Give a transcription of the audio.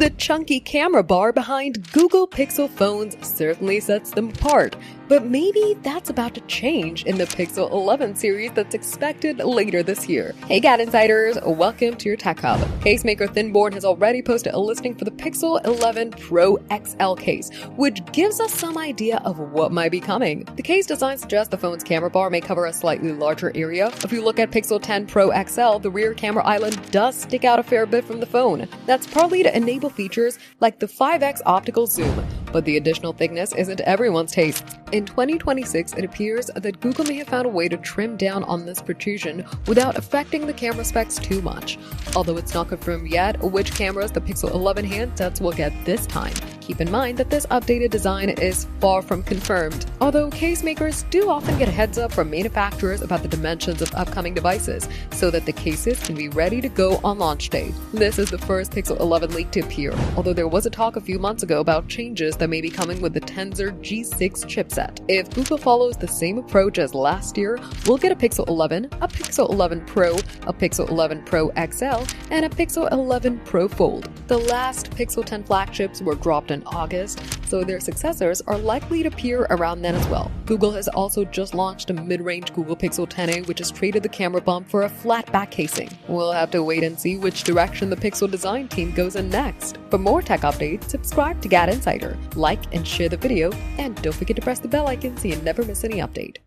The chunky camera bar behind Google Pixel phones certainly sets them apart, but maybe that's about to change in the Pixel 11 series that's expected later this year. Hey GadInsiders, welcome to your Tech Hub. Casemaker ThinBorne has already posted a listing for the Pixel 11 Pro XL case, which gives us some idea of what might be coming. The case design suggests the phone's camera bar may cover a slightly larger area. If you look at Pixel 10 Pro XL, the rear camera island does stick out a fair bit from the phone. That's partly to enable features like the 5x optical zoom, but the additional thickness isn't everyone's taste. In 2026, it appears that Google may have found a way to trim down on this protrusion without affecting the camera specs too much. Although it's not confirmed yet which cameras the Pixel 11 handsets will get this time. Keep in mind that this updated design is far from confirmed, although case makers do often get a heads up from manufacturers about the dimensions of upcoming devices so that the cases can be ready to go on launch day. This is the first Pixel 11 leak to appear, although there was a talk a few months ago about changes that may be coming with the Tensor G6 chipset. If Google follows the same approach as last year, we'll get a Pixel 11, a Pixel 11 Pro, a Pixel 11 Pro XL, and a Pixel 11 Pro Fold. The last Pixel 10 flagships were dropped in August, so their successors are likely to appear around then as well. Google has also just launched a mid-range Google Pixel 10a, which has traded the camera bump for a flat back casing. We'll have to wait and see which direction the Pixel design team goes in next. For more tech updates, subscribe to GadInsider, like and share the video, and don't forget to press the bell icon so you never miss any update.